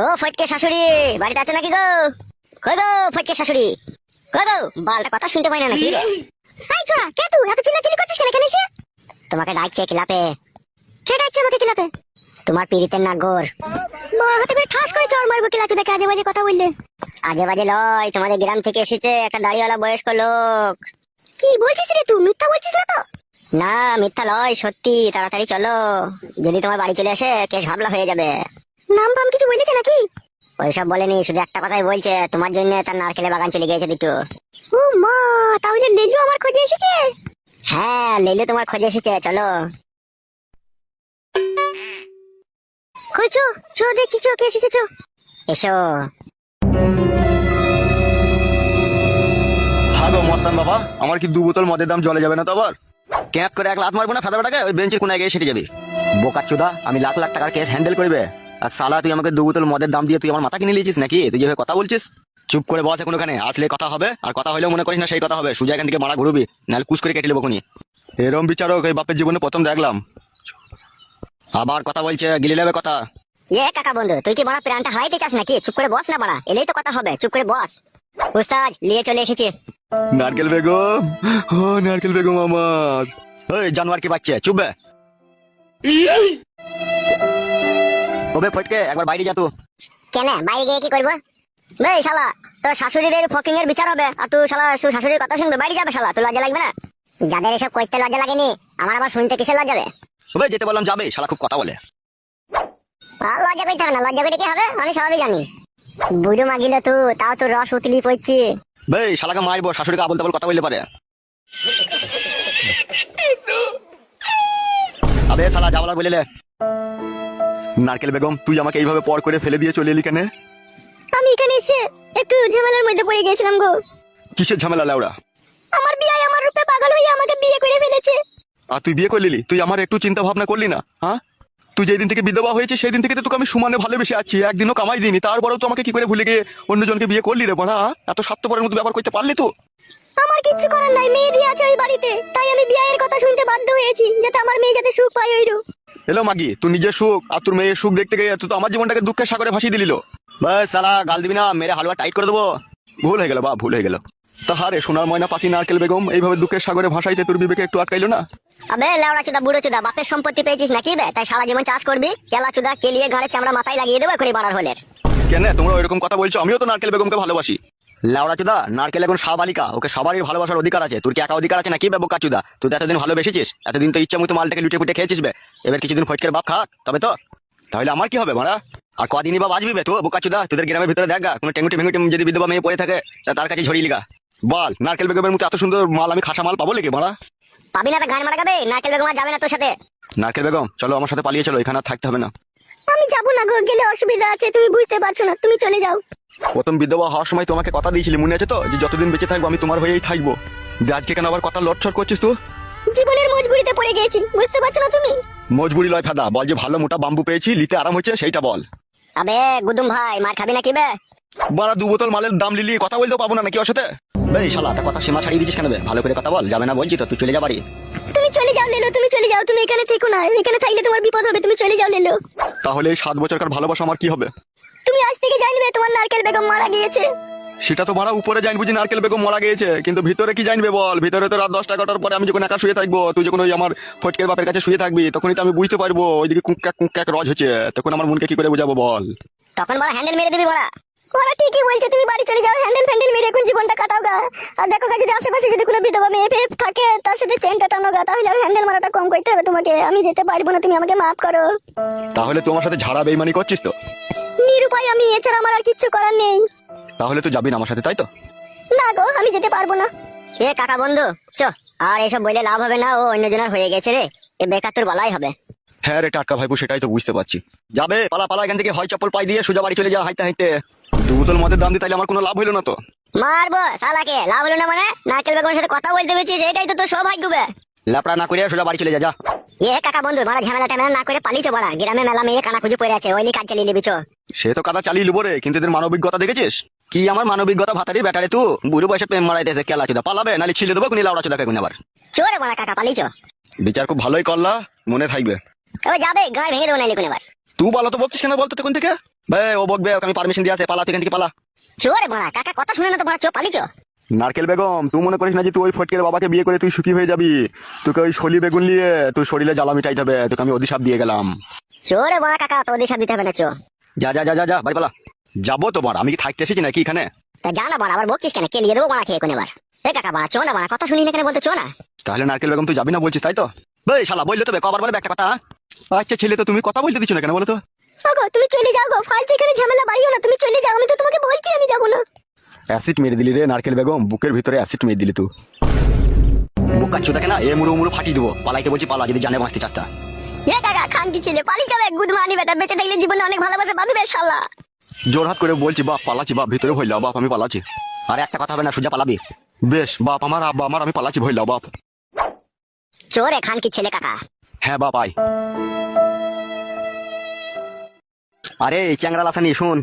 ও ফটকে শাশুড়ি, বাড়িতে আছো নাকি গো? কই গো ফটকে শাশুড়ি, কই গো? বালটা কথা শুনতে পাই না নাকি রে? আই ছোড়া, কে তুই এত চিল্লাচিল্লি করছিস কেন এখানে এসে? তোমাকে ডাকছে ক্লাবে। কে ডাকছে আমাকে ক্লাবে? তোমার পীড়িতের নাগর। হাতে করে ঠাস করে চড় মারবো ক্লাচু দেখে আজে বাজে কথা বললে। আজে বাজে লয়, তোমাদের গ্রাম থেকে এসেছে একটা দাড়িওয়ালা বয়স্ক লোক। কি বলছিস রে তুই? মিথ্যা বলছিস না তো? না মিথ্যা লয়, সত্যি। তাড়াতাড়ি চলো, যদি তোমার বাড়ি চলে আসে কেস হাবলা হয়ে যাবে। নাম ফাম কিছু বলেছে নাকি? ওইসব বলেনি, শুধু একটা কথাই বলছে, তোমার জন্য তার নারকেলের বাগান চলে গিয়েছে দুটো। ও মা, তাহলে লেলু আমার খোঁজে এসেছে? হ্যাঁ, লেলু তোমার খোঁজে এসেছে, চলো। কই চো চো, দেখছি চো, কে এসেছে চো। এসো। হ্যাঁ গো মস্তান বাবা, আমার কি 2 বোতল মদের দাম জলে যাবে না তো আবার? ক্যাপ করে 1 লাত মারবো না ফাদাটাকে, ওই বেঞ্চের কোনায় গিয়ে সেটে যাবি। বোকাচোদা, আমি লাখ লাখ টাকার কেস হ্যান্ডেল করবে, আর সালা তুই আমাকে 2 বোতল মদের দাম দিয়ে তুই আমার মাথা কিনে নিয়েছিস নাকি? তুই যেভাবে কথা বলছিস, চুপ করে বস এখন ওখানে। আসলে কথা হবে, আর কথা হলেও মনে করিস না সেই কথা হবে। সুজা এখান থেকে মারা ঘুরবি, নাহলে কুচ করে কেটে নেবো কোনি। এরম বিচারক এই বাপের জীবনে প্রথম দেখলাম। আবার কথা বলছে, গিলে নেবে কথা। এ কাকা বন্ধু, তুই কি বড় প্রাণটা হারাইতে চাস নাকি? চুপ করে বস না বাড়া, এলেই তো কথা হবে, চুপ করে বস। উস্তাদ নিয়ে চলে এসেছি। নারকেল বেগম, ও নারকেল বেগম আমার। ওই জানোয়ার কি বাচ্চা, চুপ বে। ওবে ফটকে, একবার বাইরে যা তো। কেন বাইরে গিয়ে কি করবো? এই শালা, তোর শাশুড়ির ফকিং এর বিচার হবে, আর তুই শালা শাশুড়ির কথা শুনবে? বাইরে যাবে শালা, তোর লজ্জা লাগবে না? যাদের এসব করতে লজ্জা লাগেনি, আমার আবার শুনতে কিসের লজ্জা যাবে? ওবে যেতে বললাম যাবে, শালা খুব কথা বলে। আর লজ্জা করতে হবে না, লজ্জা করে কি হবে? আমি সবই জানি। বুড়ো মাগিল তুই, তাও তোর রস উতলি পড়ছি। বে শালাকে মারবো, শাশুড়িকে আবল তাবল কথা বলতে পারে। আবে শালা যা বলার বলে লে। নারকেল বেগম, তুই আমাকে এইভাবে পর করে ফেলে দিয়ে চলে এলি কেন? আমি এখানে এসে একটু ঝামেলার মধ্যে পড়ে গেছিলাম গো। কিসের ঝামেলা লেওড়া? আমার বিয়ে আমার রূপে পাগল হয়ে আমাকে বিয়ে করে ফেলেছে। আর তুই বিয়ে করলি? তুই আমার একটু চিন্তা ভাবনা করলি না? হ্যাঁ, তুই যেদিন থেকে বিধবা হয়েছে সেই দিন থেকে তো তোকে আমি সমানে ভালোবেসে আছি, একদিনও কামাই দিইনি, তারপরেও তো আমাকে কি করে ভুলে গিয়ে অন্যজনকে বিয়ে করলি রে বড়া? এত স্বার্থপরের মতো ব্যবহার করতে পারলি তো? আমার কিচ্ছু করার নাই, মেয়ে দিয়ে আছে ওই বাড়িতে, তাই আমি বিয়ের কথা শুনতে বাধ্য হয়েছি, যাতে আমার মেয়ে যাতে সুখ পায় ওইরু। এলো মাগি, তুই নিজের সুখ আর তোর মেয়ের সুখ দেখতে গিয়ে তুই তো আমার জীবনটাকে দুঃখের সাগরে ভাসিয়ে দিলিল। বাস শালা, গাল দিবি না, মেরে হালুয়া টাইট করে দেবো। ভুল হয়ে গেল বা, ভুল হয়ে গেল। তাহারে সোনার ময়না পাখি নারকেল বেগম, এইভাবে দুঃখের সাগরে ভাসাইতে তোর বিবেকে একটু আটকাইলো না? আবে লেওড়া চুদা, বুড়ো চুদা, বাপের সম্পত্তি পেয়েছিস নাকি বে? তাই সারা জীবন চাষ করবি? কেলা চুদা, কেলিয়ে ঘাড়ে চামড়া মাথায় লাগিয়ে দেবো করে বাড়ার হলে। কেন তোমরা এরকম কথা বলছো? আমিও তো নারকেল বেগমকে ভালোবাসি। লাউড়া চুদা, নারকেল এখন সাবালিকা, ওকে সবারই ভালোবাসার অধিকার আছে। তোর কি একা অধিকার আছে নাকি বে বোকা চুদা? তুই তো এতদিন ভালোবেসেছিস, এতদিন তো ইচ্ছা মতো মালটাকে লুটে পুটে খেয়েছিস বে। এবার কিছুদিন ফটকের বাপ খা, তবে তো। তাহলে আমার কি হবে মারা? আর কদিনই বা বাঁচবি বে তো বোকা চুদা? তোদের গ্রামের ভিতরে দেখা কোনো টেঙ্গুটি ভেঙ্গুটি যদি বিধবা মেয়ে পড়ে থাকে, তার কাছে ঝরিয়ে লিগা বল, নারকেল বেগমের মতো এত সুন্দর মাল আমি খাসা মাল পাবো লেগে মারা? পাবি না তো গান মারা গাবে। নারকেল বেগম আর যাবে না তোর সাথে। নারকেল বেগম চলো আমার সাথে পালিয়ে চলো, এখানে আর থাকতে হবে না। আমি যাবো না গো, গেলে অসুবিধা আছে, তুমি বুঝতে পারছো না, তুমি চলে যাও। প্রথম বিধবা হওয়ার সময় তোমাকে কথা দিয়েছিলি, মনে আছে তো, যে যতদিন বেঁচে থাকবো আমি তোমার হয়েই থাকবো। আজকে কেন আবার কথা লটছট করছিস তুই? জীবনের মজবুরিতে পড়ে গেছি, বুঝতে পারছো না তুমি? মজবুরি লয় ফাদা, বল যে ভালো মোটা বাম্বু পেয়েছি, লিতে আরাম হচ্ছে সেইটা বল। আবে গুদুম ভাই, মার খাবি নাকি বে? বারা 2 বোতল মালের দাম লিলি, কথা বলতেও পাবো না নাকি ওর সাথে? এই শালা, তা কথা সীমা ছাড়িয়ে দিচ্ছিস কেন বে? ভালো করে কথা বল। যাবে না বলছি তো, তুই চলে যা বাড়ি। তুমি চলে যাও লেলো, তুমি চলে যাও, তুমি এখানে থেকো না, এখানে থাকলে তোমার বিপদ হবে, তুমি চলে যাও লেলো। তাহলে এই 7 বছরকার ভালোবাসা আমার কি হবে? তুমি আজ থেকে জানবে তোমার নারকেল বেগম মারা গিয়েছে। সেটা তো মারা উপরে জানবো যে নারকেল বেগম মারা গিয়েছে, কিন্তু ভিতরে কি জানবে বল? ভিতরে তো রাত 10টা-11টার পরে আমি যখন একা শুয়ে থাকবো, তুই যখন ওই আমার ফটকের বাপের কাছে শুয়ে থাকবি, তখনই তো আমি বুঝতে পারবো ওইদিকে কুঁক কুঁক রজ হচ্ছে। তখন আমার মনকে কি করে বুঝাবো বল? তখন বড় হ্যান্ডেল মেরে দিবি বড়া। ওরা ঠিকই বলছে, তুমি বাড়ি চলে যাও, হ্যান্ডেল ফ্যান্ডেল মেরে এখন জীবনটা কাটাও গা। আর দেখো গা, যদি আশেপাশে যদি কোনো বিধবা মেয়ে ফেয়ে থাকে, তার সাথে চেনটা টানো গা, তাহলে হ্যান্ডেল মারাটা কম করতে হবে তোমাকে। আমি যেতে পারবো না, তুমি আমাকে মাফ করো। তাহলে তোমার সাথে ঝাড়া বেইমানি করছিস তো? নিরুপায় আমি, এছাড়া আমার আর কিচ্ছু করার নেই। তাহলে তো যাবি না আমার সাথে, তাই তো? না গো, আমি যেতে পারবো না। এ কাকা বন্ধু চ, আর এসব বলে লাভ হবে না, ও অন্যজনের হয়ে গেছে রে, এ বেকার তোর বলাই হবে। হ্যাঁ রে টাটকা ভাইপো, সেটাই তো বুঝতে পারছি। যাবে পালা পালা এখান থেকে, হয় চপ্পল পাই দিয়ে সোজা বাড়ি চলে যা হাইতে হাইতে। 2 বোতল মদের দাম দিয়ে তাইলে আমার কোনো লাভ হইলো না তো। মারবো শালাকে, লাভ হলো না মানে? নারকেল বেগমের সাথে কথা বলতে পেরেছিস, এটাই তো তোর সৌভাগ্য বে। ল্যাপড়া না করে সোজা বাড়ি চলে যা। যা এ কাকা বন্ধু, মারা ঝামেলা টামেলা না করে পালিয়েছো বাড়া। গ্রামে মেলা মেয়ে কানা খুঁজে পড়ে আছে, ওইলি কাজ চালিয়ে নিবি চো। সে তো কাদা চালিয়ে লুবো রে, কিন্তু এদের মানবিকতা দেখেছিস? কি আমার মানবিকতা ভাতারি ব্যাটারে, তুই বুড়ো বয়সে প্রেম মারাইতেছে, কেলা চুদা পালাবে নালে ছিলে দেবো কোনি লাউড়া চুদা কেন আবার। চোরে মারা কাকা, পালিয়েছো। বিচার খুব ভালোই করলা, মনে থাকবে। এবার যাবে, গায়ে ভেঙে দেবো নাইলে কোন এবার। তুই বলো তো বলছিস কেন বলতো তখন থেকে? বে ও বকবে, ওকে আমি পারমিশন দিয়ে আছে, পালা তুই এখান থেকে পালা। চোরে বাড়া, কাকা কথা শুনে না তো বাড়া, চো পালিছো। নারকেল বেগম, তুই মনে করিস না যে তুই ওই ফটকের বাবাকে বিয়ে করে তুই সুখী হয়ে যাবি? তোকে ওই শলি বেগুন নিয়ে তোর শরীরে জ্বালা মিটাইতে হবে, তোকে আমি অধিশাপ দিয়ে গেলাম। চোরে বাড়া কাকা, তো দিশা দিতে হবে না, চো। যা যা যা যা যা বাড়ি পালা। যাবো তোমার, আমি কি থাকতে এসেছি নাকি এখানে? তা যা না বাড়া, আবার বকছিস কেন? কেলিয়ে দেবো বাড়া খেয়ে কোন এবার। এ কাকা বাড়া, চো না বাড়া, কথা শুনি না কেন বলতে, চো না। তাহলে নারকেল বেগম তুই যাবি না বলছিস, তাই তো? ভাই শালা বললে তো কবার বলে একটা কথা। আচ্ছা ছেলে, তো তুমি কথা বলতে দিচ্ছ না কেন বলো তো? ওগো তুমি চলে যাও গো, ফালতু এখানে ঝামেলা বাড়িও না, তুমি চলে যাও, আমি তো তোমাকে বলছি আমি যাবো না। অ্যাসিড মেরে দিলি রে নারকেল বেগম, বুকের ভিতরে অ্যাসিড মেরে দিলি তুই। বোকা চোদা কেনা, এ মুড়ো মুড়ো ফাটিয়ে দেবো, পালাইতে বলছি পালা, যদি জানে বাঁচতে চাস তা। এ কাকা খানকি ছেলে পালি যাবে, গুড মানি বেটা, বেঁচে থাকলে জীবনে অনেক ভালোবাসা পাবি বে শালা। জোরহাত করে বলছি বাপ, পালাচ্ছি বাপ, ভিতরে ভইলাও বাপ, আমি পালাচ্ছি। আর একটা কথা হবে না, সোজা পালাবি। বেশ বাপ, আমার আব্বা আমার, আমি পালাচ্ছি, ভইলাও বাপ। চোরে খানকি ছেলে কাকা। হ্যাঁ বাপ আয়। আরে চ্যাংরা লাসানি শোন,